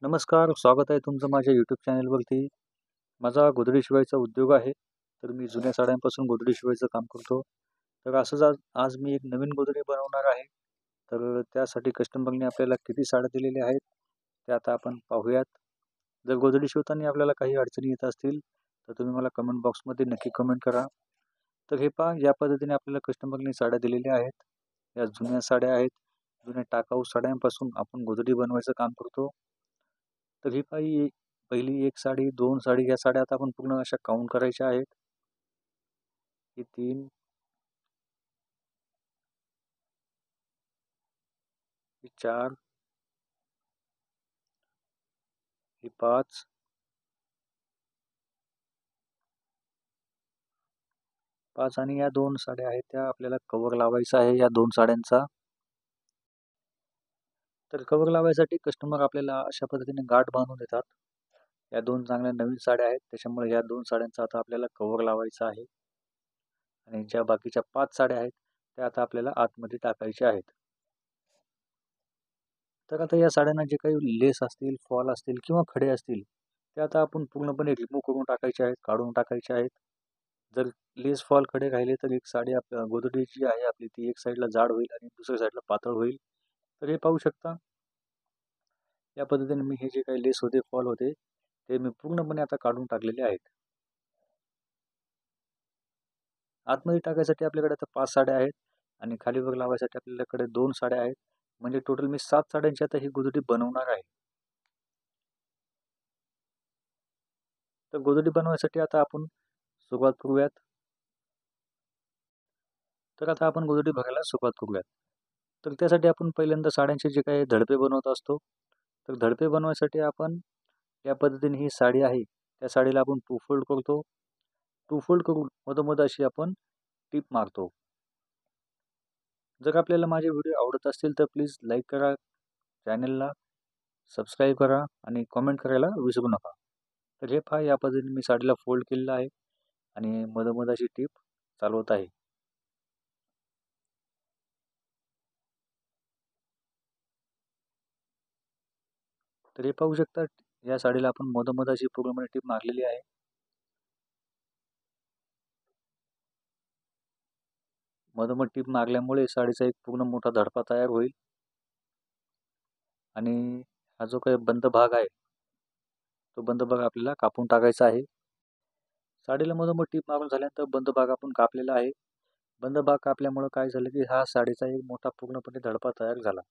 नमस्कार, स्वागत आहे तुमचं माझ्या YouTube चॅनलवरती. माझा गोधडी शिवायचा उद्योग आहे. तर मी जुन्या साड्यांपासून गोधडी शिवायचं काम करतो. तर असंच आज आज मी एक नवीन गोधडी बनवणार आहे. तर त्यासाठी कस्टमरने आपल्याला किती साड्या दिलेल्या आहेत, ते आता आपण पाहूयात. जर गोधडी शिवताना आपल्याला काही अडचणी येत असतील, तर तुम्ही मला कमेंट बॉक्समध्ये नक्की कमेंट करा. तर हे पहा, या पद्धतीने आपल्याला कस्टमरने साड्या दिलेल्या आहेत. या जुन्या साड्या आहेत. जुन्या टाकाऊ साड्यांपासून आपण गोधडी बनवायचं काम करतो. तर ही पहिली एक साडी, 2 साडी ह्या साड्या आता आपण पूर्ण अशा काउंट करायच्या आहेत. ही 3, ही 4, ही 5, 5 आणि या 2 साड्या आहेत त्या आपल्याला कव्हर लावायचा आहे या 2 साड्यांचा. तर कव्हर लावायसाठी कस्टमर आपल्याला अशा पद्धतीने गाठ बांधून देतात. या 2 चांगल्या नवीन साड्या आहेत, त्याच्यामुळे या 2 साड्यांचा आता आपल्याला कव्हर लावायचा आहे. आणि ज्या बाकीच्या 5 साड्या आहेत, त्या आता आपल्याला आतमध्ये टाकायच्या आहेत. तर आता या साड्यांना जे काही लेस असतील, फॉल असतील किंवा खडे असतील, ते आता आपण पूर्णपणे रिमूव्ह करून टाकायचे आहेत, काढून टाकायचे आहेत. जर लेस फॉल खडे राहिले तर एक साडी आपल्या गोधडी जी आहे आपली ती एक साईडला जाड होईल आणि दुसऱ्या साईडला पातळ होईल. तर हे पाहू शकता. या पद्धतीने मी हे जे काही लेस होते, फॉल होते, ते मी पूर्णपणे आता काढून टाकलेले आहेत. आतमध्ये टाकायसाठी आपल्याकडे आता 5 साड्या आहेत आणि खालीवर लावायसाठी आपल्याकडे 2 साड्या आहेत. म्हणजे टोटल मी 7 साड्यांची आता ही गोधडी बनवणार आहे. तर गोधडी बनवायसाठी आता आपण सुरुवात करूयात. तर आता आपण गोधडी भरायला सुरुवात करूयात. तर त्यासाठी आपण पहिल्यांदा साड्यांचे जे काही धडपे बनवत असतो. तर धडपे बनवायसाठी आपण या पद्धतीने ही साडी आहे, त्या साडीला आपण टू फोल्ड करतो. टू फोल्ड करून मधोमध अशी आपण टीप मारतो. जर आपल्याला माझे व्हिडिओ आवडत असतील तर प्लीज लाईक करा, चॅनलला सबस्क्राईब करा आणि कमेंट करायला विसरू नका. तर हे पहा, या पद्धतीने मी साडीला फोल्ड केलेलं आहे आणि मधोमध अशी टीप चालवत आहे. तर हे पाहू शकता, या साडीला आपण मधोमध अशी पूर्णपणे टीप मारलेली आहे. मधोमध टीप मारल्यामुळे साडीचा एक पूर्ण मोठा धडपा तयार होईल आणि हा जो काही बंद भाग आहे, तो बंद भाग आपल्याला कापून टाकायचा आहे. साडीला मधोमध टीप मारून झाल्यानंतर बंद भाग आपण कापलेला आहे. बंद भाग कापल्यामुळे काय झालं की हा साडीचा एक मोठा पूर्णपणे धडपा तयार झाला.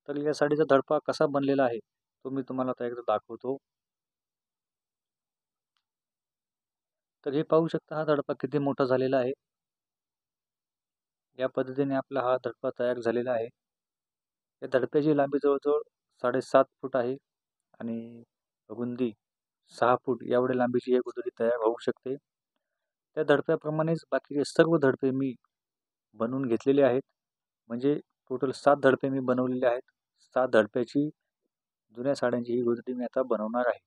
तर या साडीचा धडपा कसा बनलेला आहे, तो मी तुम्हाला आता एकदा दाखवतो. तर हे पाहू शकता, हा धडपा किती मोठा झालेला आहे. या पद्धतीने आपला हा धडपा तयार झालेला आहे. या धडप्याची लांबी जवळजवळ 7.5 फूट आहे आणि रुंदी 6 फूट एवढ्या लांबीची एक गोधडी तयार होऊ शकते. त्या धडप्याप्रमाणेच बाकीचे सर्व धडपे मी बनवून घेतलेले आहेत. म्हणजे टोटल 7 धडपे मी बनवलेले आहेत. 7 धडप्याची जुन्या साड्यांची ही गोधडी मी आता बनवणार आहे.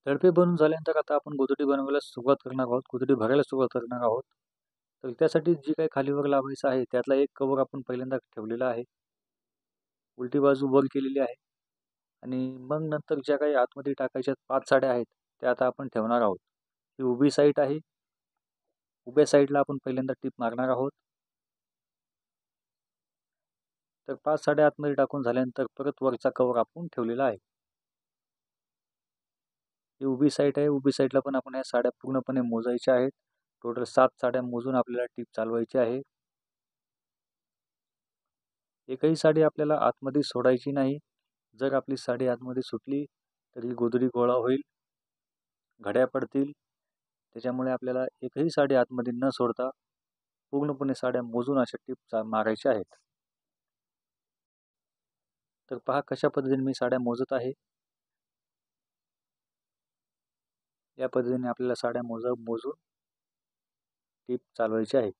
धडपे बनवून झाल्यानंतर आता आपण गोधडी बनवायला सुरुवात करणार आहोत. गोधडी भरायला सुरुवात करणार आहोत. तर त्यासाठी जी काही खालीवर लावायचं आहे, त्यातला एक कव्हर आपण पहिल्यांदा ठेवलेला आहे. उलटी बाजू वर केलेली आहे आणि मग नंतर ज्या काही आतमध्ये टाकायच्या 5 साड्या आहेत, त्या आता आपण ठेवणार आहोत. ही उभी साईड आहे. उभ्या साईडला आपण पहिल्यांदा टीप मारणार आहोत. तर 5 साड्या आतमध्ये टाकून झाल्यानंतर परत वरचा कव्हर आपण ठेवलेला आहे. ही उभी साईड आहे. उभी साईडला पण आपण या साड्या पूर्णपणे मोजायच्या आहेत. टोटल 7 साड्या मोजून आपल्याला टीप चालवायची आहे. एकही साडी आपल्याला आतमध्ये सोडायची नाही. जर आपली साडी आतमध्ये सुटली तर ही गोधडी गोळा होईल, घड्या पडतील. त्याच्यामुळे आपल्याला एकही साडी आतमध्ये न सोडता पूर्णपणे साड्या मोजून अशा टीप मारायच्या आहेत. तर पहा कशा पद्धतीने मी साड्या मोजत आहे. या पद्धतीने आपल्याला साड्या मोजून टीप चालवायची आहे.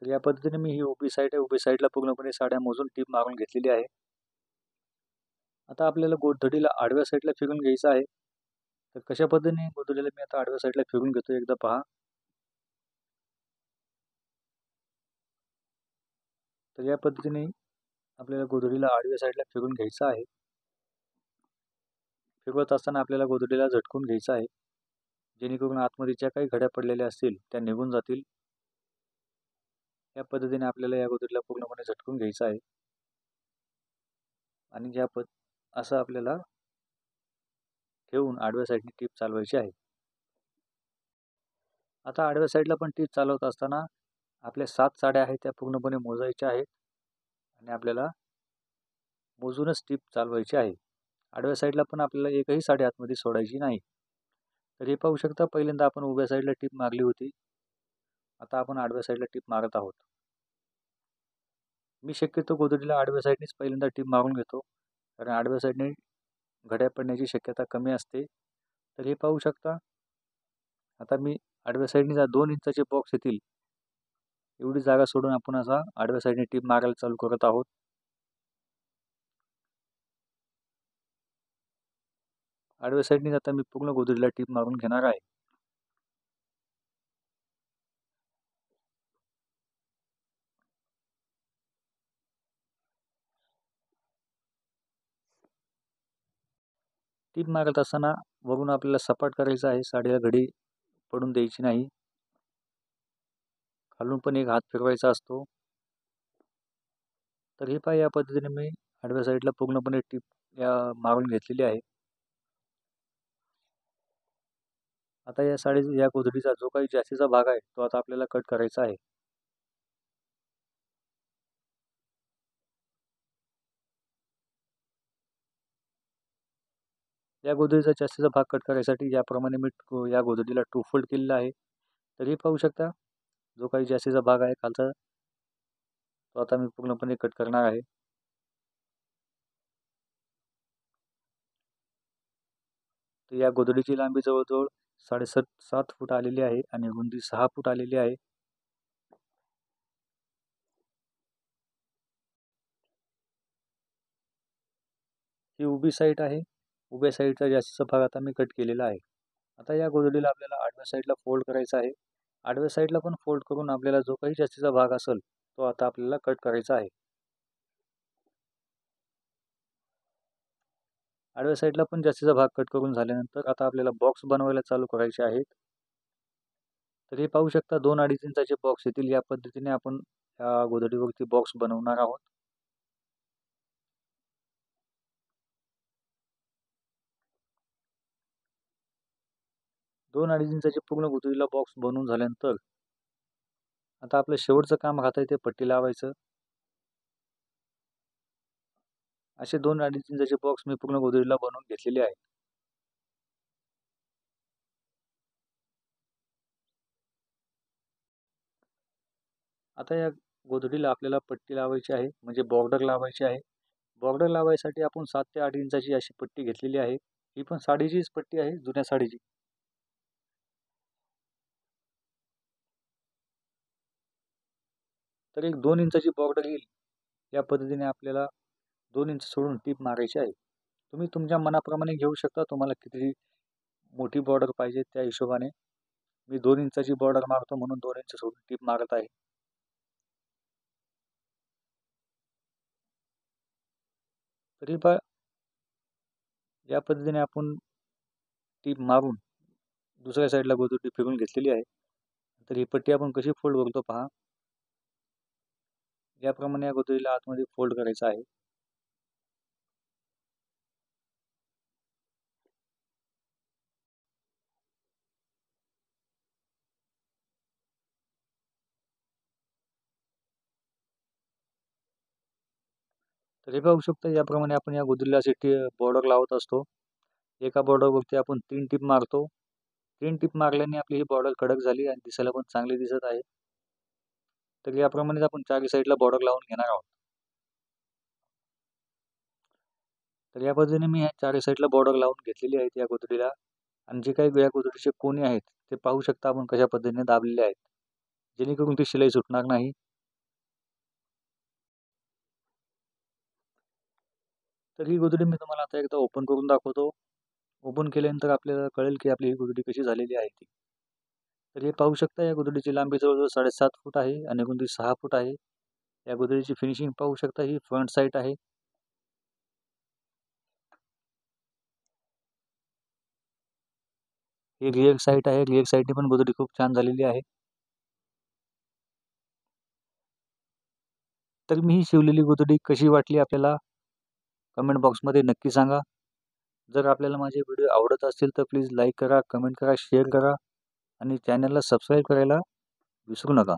तर या पद्धतीने मी ही उभी साईड आहे. उभी साईडला पूर्णपणे साड्या मोजून टीप मारून घेतलेली आहे. आता आपल्याला गोधडीला आडव्या साईडला फिरून घ्यायचं आहे. तर कशा पद्धतीने गोधडीला मी आता आडव्या साईडला फिरून घेतो एकदा पहा. तर या पद्धतीने आपल्याला गोधडीला आडव्या साईडला फिरवून घ्यायचं आहे. फिरवत असताना आपल्याला गोधडीला झटकून घ्यायचं आहे, जेणेकरून आतमध्ये ज्या काही घड्या पडलेल्या असतील त्या निघून जातील. या पद्धतीने आपल्याला या गोधडीला पूर्णपणे झटकून घ्यायचं आहे आणि असं आपल्याला ठेवून आडव्या साईडने टीप चालवायची आहे. आता आडव्या साईडला पण टीप चालवत असताना आपल्या 7 साड्या आहेत त्या पूर्णपणे मोजायच्या आहेत आणि आपल्याला मोजूनच टीप चालवायची आहे. आडव्या साईडला पण आपल्याला एकही साडी आतमध्ये सोडायची नाही. तर हे पाहू शकता, पहिल्यांदा आपण उभ्या साईडला टीप मारली होती, आता आपण आडव्या साईडला टीप मारत आहोत. मी शक्यतो गोधडीला आडव्या साईडनेच पहिल्यांदा टीप मारून घेतो, कारण आडव्या साईडने घड्या पडण्याची शक्यता कमी असते. तर हे पाहू शकता, आता मी आडव्या साईडने 2 इंचाचे बॉक्स येतील एवढी जागा सोडून आपण असा आडव्या साईडने टीप मारायला चालू करत आहोत. आडव्या साईडने आता मी पूर्ण गोधडीला टीप मारून घेणार आहे. टीप मारत असताना वरून आपल्याला सपाट करायचं आहे, साडीला घडी पडून द्यायची नाही. खालून पण एक हात फिरवायचा असतो. तर हे पहा, या पद्धतीने मी आडव्या साईडला पूर्णपणे टीप मारून घेतलेली आहे. आता या गोधडीचा जो काही जास्तीचा भाग आहे तो आता आपल्याला कट करायचा आहे. या गोधडीचा जास्तीचा भाग कट करायसाठी याप्रमाणे मी या गोधडीला 2 फोल्ड केलेला आहे. तरी पाहू शकता, जो काही जास्तीचा भाग आहे खालचा तो आता मी पूर्णपणे कट करणार आहे. तर या गोधडीची लांबी जवळजवळ 7.5 फूट आलेली आहे आणि रुंदी 6 फूट आलेली आहे. ही उभी साईड आहे. उभ्या साईडचा जास्तीचा भाग आता मी कट केलेला आहे. आता या गोधडीला आपल्याला आडव्या साईडला फोल्ड करायचा आहे. आडव्या साईडला पण फोल्ड करून आपल्याला जो काही जास्तीचा भाग असेल तो आता आपल्याला कट करायचा आहे. आडव्या साईडला पण जास्तीचा भाग कट करून झाल्यानंतर आता आपल्याला बॉक्स बनवायला चालू करायचे आहेत. तर हे पाहू शकता, 2-2.5 इंचाचे बॉक्स येतील. या पद्धतीने आपण या गोधडीवरती बॉक्स बनवणार आहोत. 2-2.5 इंचाचे पूर्ण गोधडीला बॉक्स बनवून झाल्यानंतर आता आपलं शेवटचं काम राहतंय ते पट्टी लावायचं. असे 2-2.5 इंचाचे बॉक्स मी पूर्ण गोधडीला बनवून घेतलेले आहेत. आता या गोधडीला आपल्याला पट्टी लावायची आहे, म्हणजे बॉर्डर लावायची आहे. बॉर्डर लावायसाठी आपण 7 ते 8 इंचाची अशी पट्टी घेतलेली आहे. ही पण साडीचीच पट्टी आहे, जुन्या साडीची. तर एक 2 इंचाची बॉर्डर येईल. या पद्धतीने आपल्याला 2 इंच सोडून टीप मारायची आहे. तुम्ही तुमच्या मनाप्रमाणे घेऊ शकता, तुम्हाला किती मोठी बॉर्डर पाहिजे त्या हिशोबाने. मी 2 इंचाची बॉर्डर मारतो म्हणून 2 इंच सोडून टीप मारत आहे. तरी या पद्धतीने आपण टीप मारून दुसऱ्या साईडला गोधडी फिरवून घेतलेली आहे. तर ही पट्टी आपण कशी फोल्ड करतो पहा. याप्रमाणे या गोधडीला आतमध्ये फोल्ड करायचं आहे. तर हे पाहू शकता, याप्रमाणे आपण या गोधडीला अशी बॉर्डर लावत असतो. एका बॉर्डरवरती आपण 3 टीप मारतो. 3 टीप मारल्याने आपली ही बॉर्डर कडक झाली आणि दिसायला पण चांगली दिसत आहे. तर याप्रमाणेच आपण चारी साईडला बॉर्डर लावून घेणार आहोत. तर या पद्धतीने मी ह्या चारी साईडला बॉर्डर लावून घेतलेली आहेत या गोधडीला. आणि जे काही या गोधडीचे कोणी आहेत ते पाहू शकता आपण कशा पद्धतीने दाबलेले आहेत, जेणेकरून ती शिलाई सुटणार नाही. तर ही गोधडी मी तुम्हाला आता एकदा ओपन करून दाखवतो. ओपन केल्यानंतर आपल्याला कळेल की आपली ही गोधडी कशी झालेली आहे ती. तर हे पाहू शकता, या गोधडीची लांबी जवळजवळ 7.5 फूट आहे आणि रुंदी 6 फूट आहे. या गोदरेजची फिनिशिंग पाहू शकता. ही फ्रंट साईड आहे. ही रिअर साईड आहे. रिअर साईडने पण गोदरी खूप छान झालेली आहे. तर मी ही शिवलेली गोदरी कशी वाटली आपल्याला कमेंट बॉक्समध्ये नक्की सांगा. जर आपल्याला माझे व्हिडिओ आवडत असतील तर प्लीज लाईक करा, कमेंट करा, शेअर करा आणि चॅनलला सबस्क्राईब करायला विसरू नका.